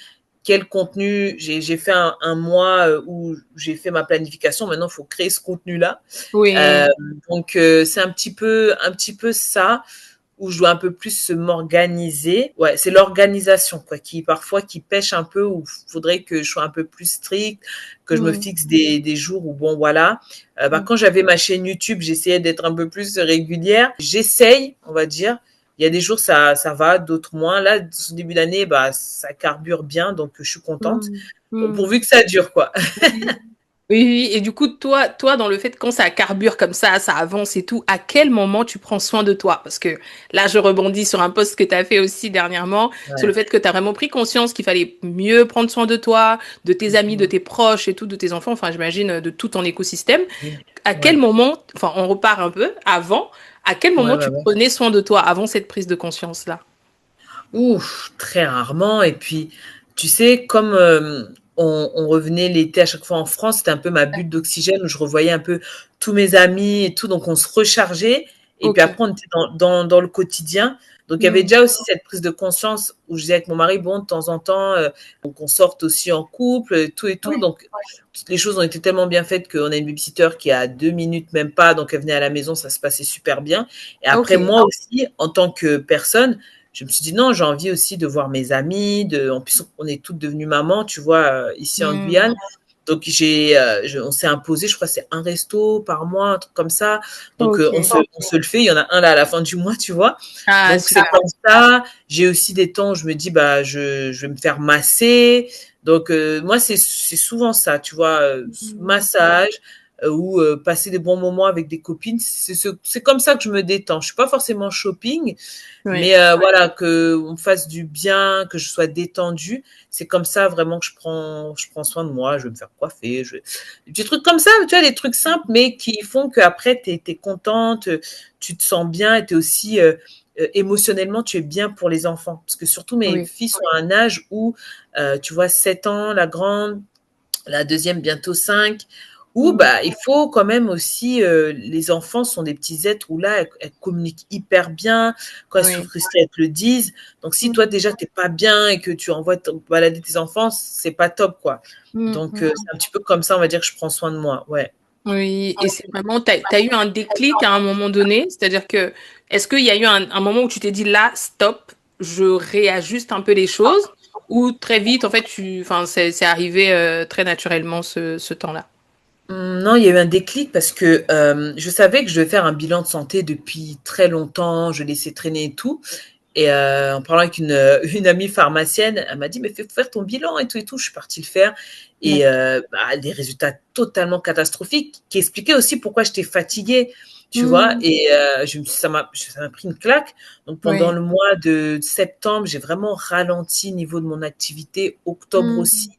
quel contenu. J'ai fait un mois où j'ai fait ma planification. Maintenant, il faut créer ce contenu-là. Euh, Oui, donc c'est un petit peu ça où je dois un peu plus m'organiser. Ouais, c'est l'organisation quoi qui parfois qui pêche un peu où faudrait que je sois un peu plus strict, que je me hmm, fixe des jours où bon voilà. Bah, hmm. quand j'avais ma chaîne YouTube, j'essayais d'être un peu plus régulière. J'essaye, on va dire. Il y a des jours ça va, d'autres moins. Là, ce début d'année, bah ça carbure bien, donc je suis contente. Hmm, Bon, hmm. pourvu que ça dure quoi. Oui, oui, oui. Et du coup, toi, dans le fait, quand ça carbure comme ça avance et tout, à quel moment tu prends soin de toi? Parce que là, je rebondis sur un post que tu as fait aussi dernièrement, sur le Ouais. fait que tu as vraiment pris conscience qu'il fallait mieux prendre soin de toi, de tes amis, de Mhm. tes proches et tout, de tes enfants, enfin, j'imagine, de tout ton écosystème. À quel Ouais. moment, enfin, on repart un peu avant, à quel Ouais, moment ouais, tu ouais. prenais soin de toi avant cette prise de conscience-là? Ouf, très rarement. Et puis, tu sais, comme on revenait l'été à chaque fois en France, c'était un peu ma bulle d'oxygène où je revoyais un peu tous mes amis et tout. Donc, on se rechargeait. Et puis Ok. après, on était dans le quotidien. Donc, il y avait Hmm. déjà aussi cette prise de conscience où je disais avec mon mari, bon, de temps en temps, donc on sorte aussi en couple, tout et tout. Ouais. Donc, toutes les choses ont été tellement bien faites qu'on a une babysitter qui a 2 minutes, même pas. Donc, elle venait à la maison, ça se passait super bien. Et Ok. après, moi aussi, en tant que personne, je me suis dit non, j'ai envie aussi de voir mes amis. En plus, on est toutes devenues mamans, tu vois, ici en Hmm. Guyane. Donc on s'est imposé, je crois, c'est un resto par mois, un truc comme ça. Donc OK. on se le fait. Il y en a un là à la fin du mois, tu vois. Ah, Donc c'est super. comme ça. J'ai aussi des temps où je me dis bah je vais me faire masser. Donc moi c'est souvent ça, tu vois, Mmh. massage ou passer des bons moments avec des copines. C'est comme ça que je me détends. Je suis pas forcément shopping, Oui. mais voilà, que on me fasse du bien, que je sois détendue, c'est comme ça vraiment que je prends soin de moi. Je vais me faire coiffer, des trucs comme ça, tu vois, des trucs simples, mais qui font qu'après t'es contente, tu te sens bien, et t'es aussi émotionnellement, tu es bien pour les enfants. Parce que surtout mes Oui. filles sont à un âge où, tu vois, 7 ans, la grande, la deuxième bientôt 5, où Mmh. bah, il faut quand même aussi, les enfants sont des petits êtres où là, elles communiquent hyper bien. Quand elles sont Oui. frustrées, elles te le disent. Donc si Mmh. toi déjà t'es pas bien et que tu envoies balader tes enfants, c'est pas top, quoi. Mmh Donc mh. c'est un petit peu comme ça, on va dire, que je prends soin de moi. Ouais. Oui, et c'est vraiment, tu as eu un déclic à un moment donné? C'est-à-dire que, est-ce qu'il y a eu un moment où tu t'es dit là, stop, je réajuste un peu les choses? Ou très vite, en fait, enfin, c'est arrivé très naturellement ce temps-là? Non, il y a eu un déclic parce que je savais que je devais faire un bilan de santé depuis très longtemps. Je laissais traîner et tout. Et en parlant avec une amie pharmacienne, elle m'a dit: «Mais fais faire ton bilan et tout et tout». Je suis partie le faire et D'accord. bah, des résultats totalement catastrophiques qui expliquaient aussi pourquoi j'étais fatiguée, tu vois? Mmh. Et ça m'a pris une claque. Donc pendant Oui. le mois de septembre, j'ai vraiment ralenti au niveau de mon activité, octobre Mmh. aussi,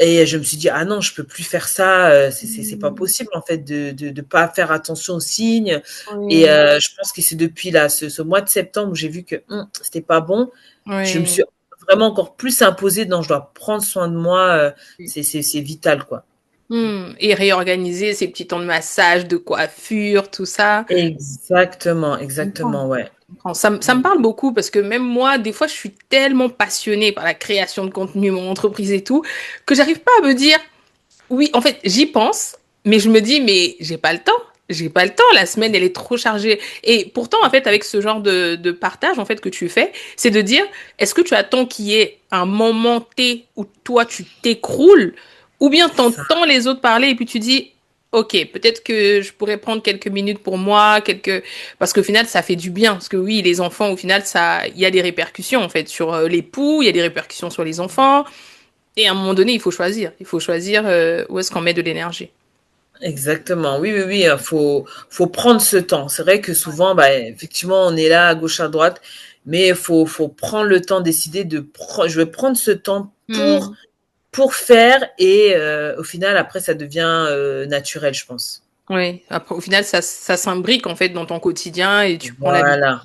et je me suis dit: «Ah non, je peux plus faire ça, c'est pas Mmh. possible en fait de pas faire attention aux signes». Et Oui. je pense que c'est depuis là, ce mois de septembre où j'ai vu que, c'était pas bon. Je me Oui. suis vraiment encore plus imposée: «Non, je dois prendre soin de moi, c'est vital, quoi». Mmh. Et réorganiser ces petits temps de massage, de coiffure, tout ça. Exactement, Je comprends. exactement, ouais. Je comprends. Ça me Mmh. parle beaucoup parce que même moi, des fois, je suis tellement passionnée par la création de contenu, mon entreprise et tout, que j'arrive pas à me dire, oui, en fait, j'y pense, mais je me dis, mais j'ai pas le temps. J'ai pas le temps, la semaine elle est trop chargée. Et pourtant, en fait, avec ce genre de partage en fait que tu fais, c'est de dire, est-ce que tu attends qu'il y ait un moment T où toi tu t'écroules, ou bien C'est ça. t'entends les autres parler et puis tu dis, ok, peut-être que je pourrais prendre quelques minutes pour moi, parce qu'au final ça fait du bien. Parce que oui, les enfants, au final, il y a des répercussions en fait sur l'époux, il y a des répercussions sur les enfants. Et à un moment donné, il faut choisir. Il faut choisir où est-ce qu'on met de l'énergie. Exactement. Oui, oui, oui, faut prendre ce temps. C'est vrai que souvent, bah, effectivement, on est là à gauche, à droite, mais faut prendre le temps, décider je vais prendre ce temps Hmm. pour faire, et au final, après, ça devient naturel, je pense. Oui, après, au final, ça s'imbrique en fait dans ton quotidien et tu prends l'habitude. Voilà.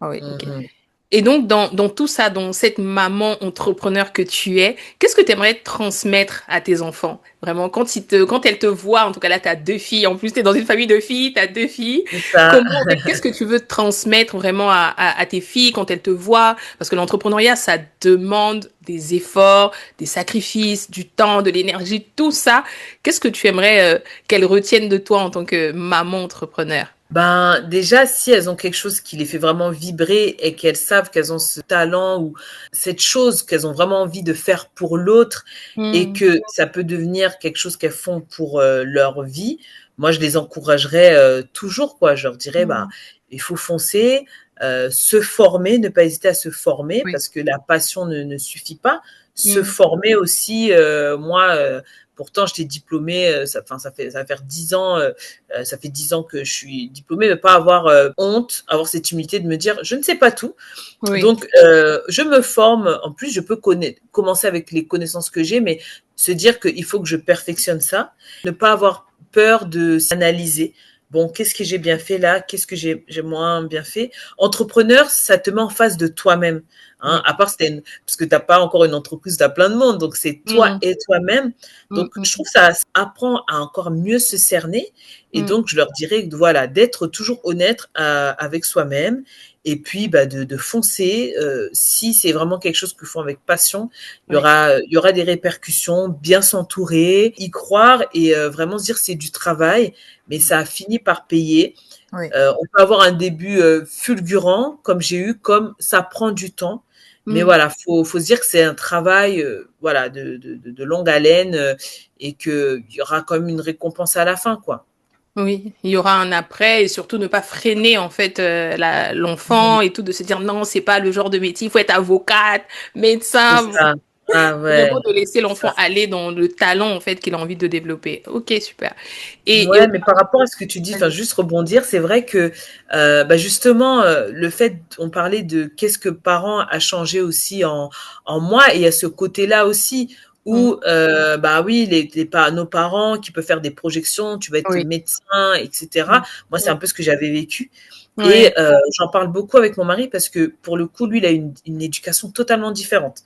Ah oui, ok. Mhm. Et donc, dans tout ça, dans cette maman entrepreneur que tu es, qu'est-ce que tu aimerais transmettre à tes enfants? Vraiment, quand elles te voient, en tout cas là, tu as deux filles, en plus, tu es dans une famille de filles, tu as deux filles. C'est ça. Comment, en fait, qu'est-ce que tu veux transmettre vraiment à tes filles quand elles te voient? Parce que l'entrepreneuriat, ça demande des efforts, des sacrifices, du temps, de l'énergie, tout ça. Qu'est-ce que tu aimerais qu'elles retiennent de toi en tant que maman entrepreneur? Ben, déjà, si elles ont quelque chose qui les fait vraiment vibrer et qu'elles savent qu'elles ont ce talent ou cette chose qu'elles ont vraiment envie de faire pour l'autre, et Hmm. que ça peut devenir quelque chose qu'elles font pour leur vie, moi, je les encouragerais toujours, quoi. Je leur dirais, bah, Hmm. il faut foncer, se former, ne pas hésiter à se former Oui. parce que la passion ne suffit pas. Se Hmm. former aussi, moi, pourtant, j'étais diplômée, ça va faire 10 ans, ça fait 10 ans que je suis diplômée, mais pas avoir honte, avoir cette humilité de me dire, je ne sais pas tout. Oui. Donc, je me forme. En plus, je peux commencer avec les connaissances que j'ai, mais se dire qu'il faut que je perfectionne ça. Ne pas avoir peur de s'analyser. Bon, qu'est-ce que j'ai bien fait là? Qu'est-ce que j'ai moins bien fait? Entrepreneur, ça te met en face de toi-même. Hein, Oui. à part parce que t'as pas encore une entreprise, t'as plein de monde, donc c'est toi Hmm. et toi-même. Hmm. Donc, je Hmm. trouve que ça apprend à encore mieux se cerner. Et Hmm. donc, je leur dirais, voilà, d'être toujours honnête avec soi-même, et puis bah, de foncer. Si c'est vraiment quelque chose qu'ils font avec passion, Oui. il y aura des répercussions, bien s'entourer, y croire, et vraiment se dire c'est du travail, mais ça a fini par payer. Oui. On peut avoir un début fulgurant, comme j'ai eu, comme ça prend du temps. Mais Mmh. voilà, faut se dire que c'est un travail, voilà, de longue haleine, et qu'il y aura quand même une récompense à la fin, quoi. Oui, il y aura un après et surtout ne pas freiner en fait Mmh. l'enfant et tout, de se dire non, c'est pas le genre de métier, il faut être avocate, C'est médecin, ça. Ah ouais, vraiment de laisser c'est l'enfant ça. aller dans le talent en fait qu'il a envie de développer. Ok, super. Et Ouais, mais par rapport à ce que tu dis, enfin, vas-y. juste rebondir, c'est vrai que, bah, justement, le fait on parlait de qu'est-ce que parents a changé aussi en moi, et il y a ce côté-là aussi Mm. où, bah, oui, nos parents qui peuvent faire des projections, tu vas être Oui. médecin et cetera. Mm. Moi, c'est Mm. un peu ce que j'avais vécu, Ouais. et j'en parle beaucoup avec mon mari parce que, pour le coup, lui, il a une éducation totalement différente.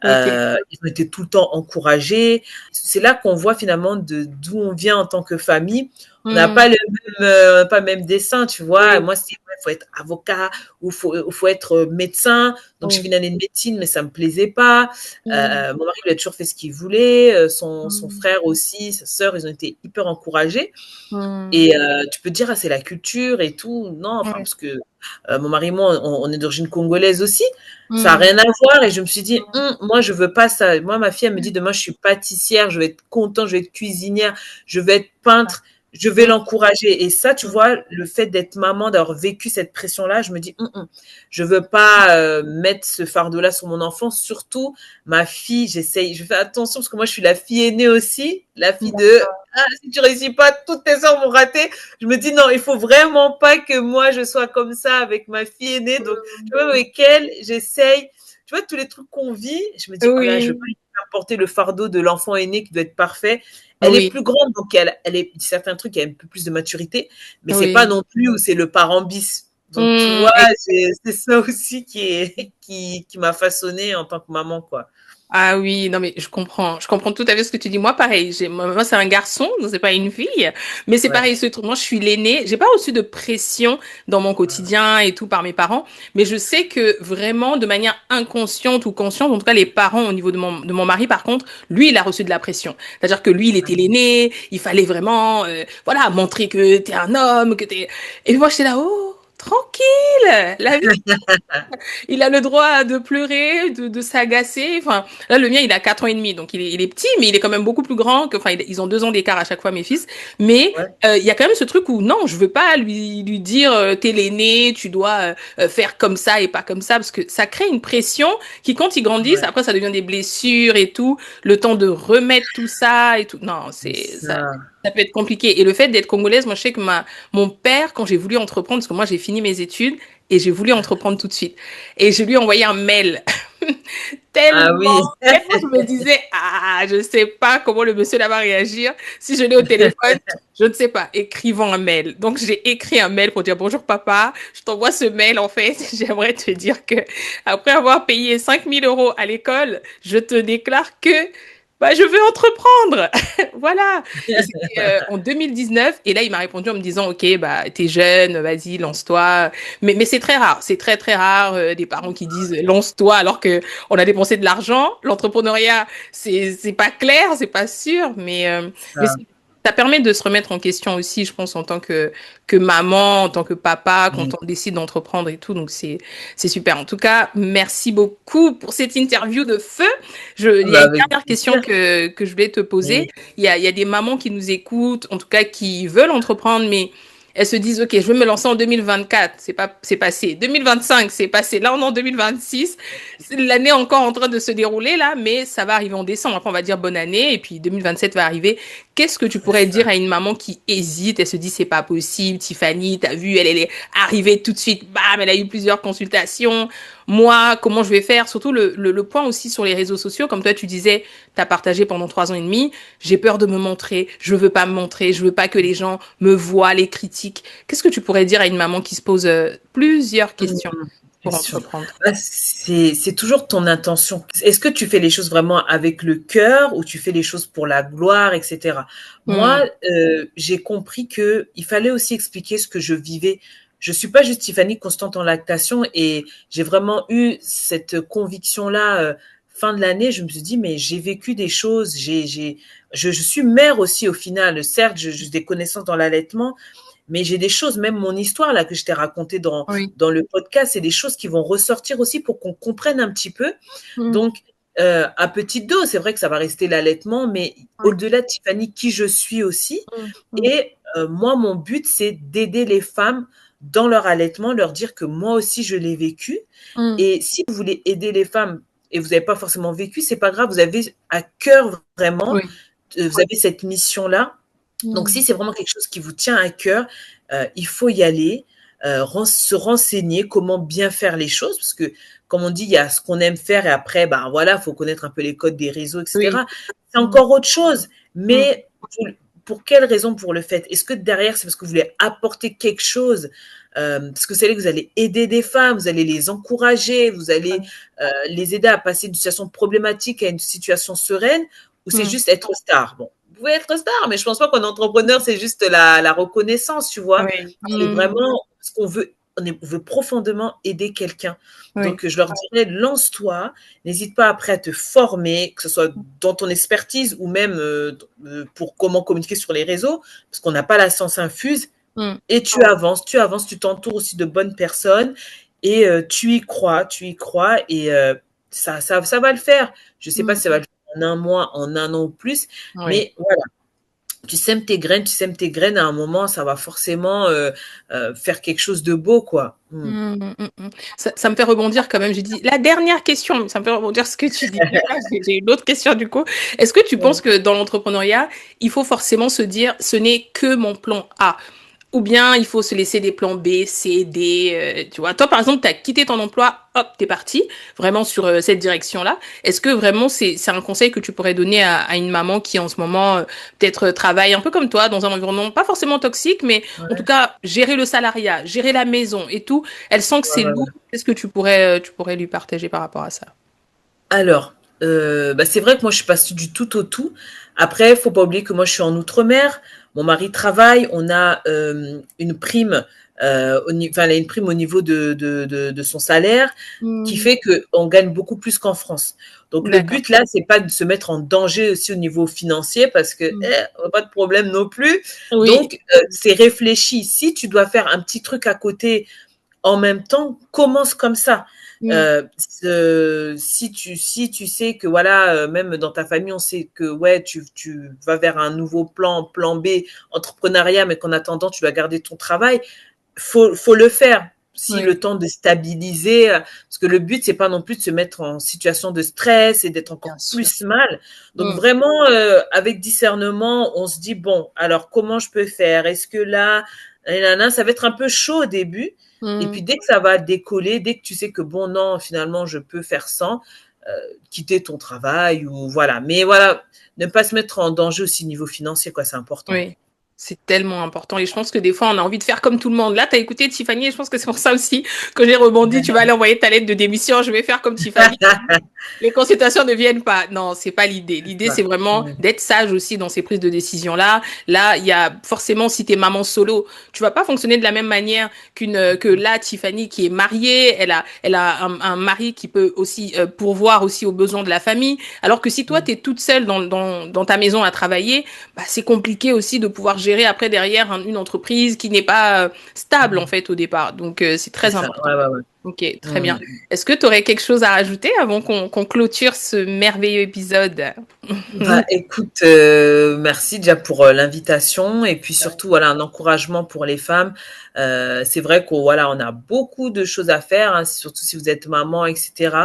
Ok. Ils ont été tout le temps encouragés. C'est là qu'on voit finalement d'où on vient en tant que famille. On n'a Mm. pas pas le même dessin, tu vois. Oui. Moi, c'est ouais, faut être avocat ou faut être médecin. Donc, j'ai fait Oui. une année de médecine, mais ça me plaisait pas. Mm. Mon mari, il a toujours fait ce qu'il voulait. Son Mm. frère aussi, sa sœur, ils ont été hyper encouragés. Mm. Et tu peux te dire, ah, c'est la culture et tout. Non, enfin, Ouais. parce que mon mari et moi, on est d'origine congolaise aussi. Ça a Mm. rien à voir. Et je me suis dit, moi, je veux pas ça. Moi, ma fille, elle me dit, demain, je suis pâtissière, je vais être content, je vais être cuisinière, je vais être peintre, je vais Mm. l'encourager. Et ça, tu Mm. vois, le fait d'être maman, d'avoir vécu cette pression-là, je me dis, je veux pas mettre ce fardeau-là sur mon enfant. Surtout, ma fille, je fais attention parce que moi, je suis la fille aînée aussi, la fille de, ah, si tu réussis pas, toutes tes sœurs vont rater. Je me dis non, il faut vraiment pas que moi je sois comme ça avec ma fille aînée. Donc, tu vois, avec elle, j'essaye. Tu vois, tous les trucs qu'on vit, je me dis, oh là, je veux Oui. pas lui faire porter le fardeau de l'enfant aîné qui doit être parfait. Elle est Oui. plus grande, donc elle est certains trucs, elle a un peu plus de maturité, mais c'est pas Oui. non plus où c'est le parent bis. Donc, tu Mm. vois, c'est ça aussi qui m'a façonnée en tant que maman, quoi. Ah oui, non mais je comprends tout à fait ce que tu dis. Moi, pareil, moi c'est un garçon, donc c'est pas une fille, mais c'est Ouais. pareil ce truc. Moi, je suis l'aînée, j'ai pas reçu de pression dans mon quotidien et tout par mes parents, mais je sais que vraiment de manière inconsciente ou consciente, en tout cas les parents au niveau de mon mari, par contre, lui, il a reçu de la pression. C'est-à-dire que lui, il était l'aîné, il fallait vraiment, voilà, montrer que t'es un homme, que t'es. Et puis moi, j'étais là, oh. Tranquille, la vie il a le droit de pleurer, de s'agacer. Enfin, là, le mien, il a 4 ans et demi, donc il est petit, mais il est quand même beaucoup plus grand que, enfin, ils ont 2 ans d'écart à chaque fois, mes fils. Mais Ouais. il y a quand même ce truc où non, je veux pas lui dire, t'es l'aîné, tu dois faire comme ça et pas comme ça, parce que ça crée une pression qui, quand ils grandissent, Ouais. après, ça devient des blessures et tout, le temps de remettre tout ça et tout. Non, C'est c'est ça. ça. Ça peut être compliqué. Et le fait d'être congolaise, moi, je sais que mon père, quand j'ai voulu entreprendre, parce que moi, j'ai fini mes études et j'ai voulu entreprendre tout de suite. Et je lui ai envoyé un mail. Ah Tellement, oui. tellement je me disais, ah, je ne sais pas comment le monsieur là va réagir. Si je l'ai au téléphone, je ne sais pas, écrivant un mail. Donc, j'ai écrit un mail pour dire bonjour papa, je t'envoie ce mail en fait. J'aimerais te dire que après avoir payé 5 000 € à l'école, je te déclare que bah, je veux entreprendre. Voilà. Et c'était en 2019. Et là, il m'a répondu en me disant, OK, bah, t'es jeune, vas-y, lance-toi. Mais c'est très rare. C'est très, très rare des parents qui disent, lance-toi alors que on a dépensé de l'argent. L'entrepreneuriat, c'est pas clair, c'est pas sûr. Mais Ça. ça permet de se remettre en question aussi, je pense, en tant que maman, en tant que papa, quand Mmh. on décide d'entreprendre et tout. Donc, c'est super. En tout cas, merci beaucoup pour cette interview de feu. Il y a Bah, une avec dernière question plaisir. que je voulais te poser. Oui. Il y a des mamans qui nous écoutent, en tout cas qui veulent entreprendre, mais elles se disent, OK, je vais me lancer en 2024. C'est passé. 2025, c'est passé. Là, on est en 2026. L'année est encore en train de se dérouler, là, mais ça va arriver en décembre. Après, on va dire bonne année, et puis 2027 va arriver. Qu'est-ce que tu C'est pourrais dire ça. à une maman qui hésite? Elle se dit, c'est pas possible. Tiffany, t'as vu, elle est arrivée tout de suite. Bam, elle a eu plusieurs consultations. Moi, comment je vais faire? Surtout le point aussi sur les réseaux sociaux. Comme toi, tu disais, t'as partagé pendant 3 ans et demi. J'ai peur de me montrer. Je veux pas me montrer. Je veux pas que les gens me voient, les critiques. Qu'est-ce que tu pourrais dire à une maman qui se pose plusieurs Mmh. questions pour Question. entreprendre? Bah, c'est toujours ton intention. Est-ce que tu fais les choses vraiment avec le cœur ou tu fais les choses pour la gloire, et cetera? Hmm. Moi, j'ai compris que il fallait aussi expliquer ce que je vivais. Je suis pas juste Tiffany constante en lactation, et j'ai vraiment eu cette conviction-là, fin de l'année. Je me suis dit: «Mais j'ai vécu des choses, je suis mère aussi au final. Certes, j'ai des connaissances dans l'allaitement, mais j'ai des choses, même mon histoire là que je t'ai racontée Oui. dans le podcast, c'est des choses qui vont ressortir aussi pour qu'on comprenne un petit peu. Mm. Donc, à petite dose, c'est vrai que ça va rester l'allaitement, mais Oui. au-delà de Tiffany, qui je suis aussi. Mm. Mm. Et moi, mon but, c'est d'aider les femmes dans leur allaitement, leur dire que moi aussi, je l'ai vécu. Mm. Et si vous voulez aider les femmes et vous n'avez pas forcément vécu, c'est pas grave, vous avez à cœur vraiment, Oui. vous avez cette mission-là. Donc, si Mm. c'est vraiment quelque chose qui vous tient à cœur, il faut y aller, se renseigner comment bien faire les choses, parce que, comme on dit, il y a ce qu'on aime faire et après, ben voilà, il faut connaître un peu les codes des réseaux, Oui. etc. C'est Mm. encore autre chose. Mm. Mais pour quelle raison pour le fait? Est-ce que derrière, c'est parce que vous voulez apporter quelque chose? Parce que vous savez que vous allez aider des femmes, vous allez les encourager, vous allez les aider à passer d'une situation problématique à une situation sereine, ou c'est Mm. juste être star? Bon, vous pouvez être star, mais je pense pas qu'un entrepreneur, c'est juste la reconnaissance, tu vois. Oui. C'est Mm. vraiment ce qu'on veut. On veut profondément aider quelqu'un. Oui. Donc, je leur dirais, lance-toi, n'hésite pas après à te former, que ce soit dans ton expertise ou même pour comment communiquer sur les réseaux, parce qu'on n'a pas la science infuse. Mm. Et tu t'entoures aussi de bonnes personnes et tu y crois et ça va le faire. Je ne sais pas Mm. si ça va le faire en un mois, en un an ou plus, Oui. mais voilà, tu sèmes tes graines, à un moment, ça va forcément faire quelque chose de beau, quoi. Mm. Mm, mm, mm. Ça me fait rebondir quand même. J'ai dit la dernière question, ça me fait rebondir ce que tu dis. J'ai une autre question du coup. Est-ce que tu penses Mm. que dans l'entrepreneuriat, il faut forcément se dire ce n'est que mon plan A? Ou bien il faut se laisser des plans B, C, D, tu vois. Toi, par exemple, tu as quitté ton emploi, hop, t'es parti vraiment sur cette direction-là. Est-ce que vraiment c'est un conseil que tu pourrais donner à une maman qui en ce moment peut-être travaille un peu comme toi dans un environnement pas forcément toxique, mais en tout Ouais, cas gérer le salariat, gérer la maison et tout. Elle sent que ouais, c'est ouais, lourd. ouais. Qu'est-ce que tu pourrais lui partager par rapport à ça? Alors, bah, c'est vrai que moi, je suis passée du tout au tout. Après, faut pas oublier que moi, je suis en outre-mer. Mon mari travaille. On a une prime, enfin, elle a une prime au niveau de son salaire, qui Hmm. fait qu'on gagne beaucoup plus qu'en France. Donc, le D'accord. but là, c'est pas de se mettre en danger aussi au niveau financier, parce que Hmm. on n'a pas de problème non plus. Oui. Donc, c'est réfléchi. Si tu dois faire un petit truc à côté en même temps, commence comme ça. Hmm. Si tu sais que voilà, même dans ta famille, on sait que ouais, tu vas vers un nouveau plan B, entrepreneuriat, mais qu'en attendant, tu dois garder ton travail, faut le faire. Si Oui. le temps de stabiliser, parce que le but, c'est pas non plus de se mettre en situation de stress et d'être Bien encore sûr. plus mal. Donc Hmm. vraiment, avec discernement, on se dit, bon, alors comment je peux faire? Est-ce que là, ça va être un peu chaud au début, et Hmm. puis dès que ça va décoller, dès que tu sais que bon, non, finalement, je peux faire sans, quitter ton travail ou voilà. Mais voilà, ne pas se mettre en danger aussi niveau financier, quoi, c'est important. Oui, c'est tellement important. Et je pense que des fois, on a envie de faire comme tout le monde. Là, tu as écouté Tiffany et je pense que c'est pour ça aussi que j'ai rebondi. Tu vas aller envoyer ta lettre de démission. Je vais faire comme Tiffany. Les consultations ne viennent pas. Non, c'est pas l'idée. L'idée, c'est vraiment Mm. d'être sage aussi dans ces prises de décision-là. Là, il y a forcément, si t'es maman solo, tu vas pas fonctionner de la même manière que là, Tiffany, qui est mariée. Elle a un mari qui peut aussi pourvoir aussi aux besoins de la famille. Alors que si toi, Mm. t'es toute seule dans ta maison à travailler, bah, c'est compliqué aussi de pouvoir gérer après derrière une entreprise qui n'est pas stable, en Mm. fait, au départ. Donc, c'est C'est très ça, important. ouais, ouais, ouais. Ok, très bien. Mm. Est-ce que tu aurais quelque chose à rajouter avant qu'on clôture ce merveilleux épisode? Bah, écoute, merci déjà pour l'invitation et puis surtout voilà un encouragement pour les femmes. C'est vrai qu'on voilà on a beaucoup de choses à faire, hein, surtout si vous êtes maman, etc.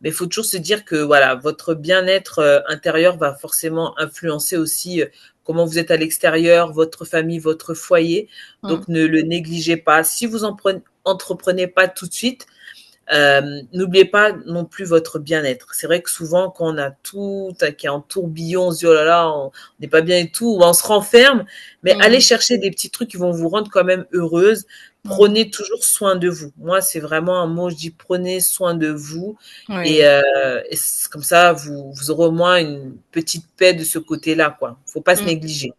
Mais il faut toujours se dire que voilà votre bien-être intérieur va forcément influencer aussi comment vous êtes à l'extérieur, votre famille, votre foyer. Mm. Donc ne le négligez pas. Si vous entreprenez pas tout de suite, n'oubliez pas non plus votre bien-être. C'est vrai que souvent, quand on a tout qui est en tourbillon, on se dit oh là là, on n'est pas bien et tout, ou on se renferme, mais allez Mm. chercher des petits trucs qui vont vous rendre quand même heureuse. Mm. Prenez toujours soin de vous. Moi, c'est vraiment un mot, je dis prenez soin de vous. Oui, Et comme ça, vous aurez au moins une petite paix de ce côté-là, quoi. Faut pas se mm. négliger.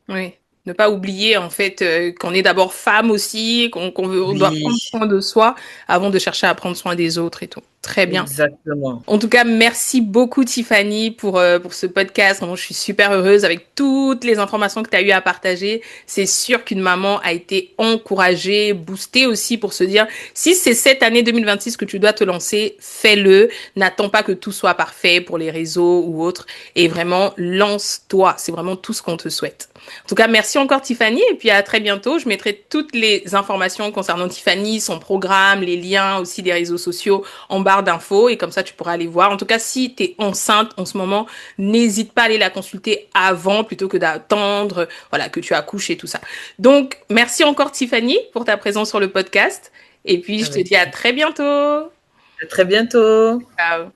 Oui. Ne pas oublier en fait qu'on est d'abord femme aussi, qu'on veut, on doit Oui, prendre soin de soi avant de chercher à prendre soin des autres et tout. Très bien. Exactement. En tout cas, merci beaucoup Tiffany pour ce podcast. Vraiment, je suis super heureuse avec toutes les informations que tu as eu à partager. C'est sûr qu'une maman a été encouragée, boostée aussi pour se dire, si c'est cette année 2026 que tu dois te lancer, fais-le. N'attends pas que tout soit parfait pour les réseaux ou autres. Et vraiment, lance-toi. C'est vraiment tout ce qu'on te souhaite. En tout cas, merci encore Tiffany et puis à très bientôt. Je mettrai toutes les informations concernant Tiffany, son programme, les liens aussi des réseaux sociaux en barre d'infos et comme ça tu pourras aller voir. En tout cas, si tu es enceinte en ce moment, n'hésite pas à aller la consulter avant plutôt que d'attendre voilà, que tu accouches et tout ça. Donc, merci encore Tiffany pour ta présence sur le podcast et puis je te Avec... dis à très bientôt. À très bientôt. Ciao.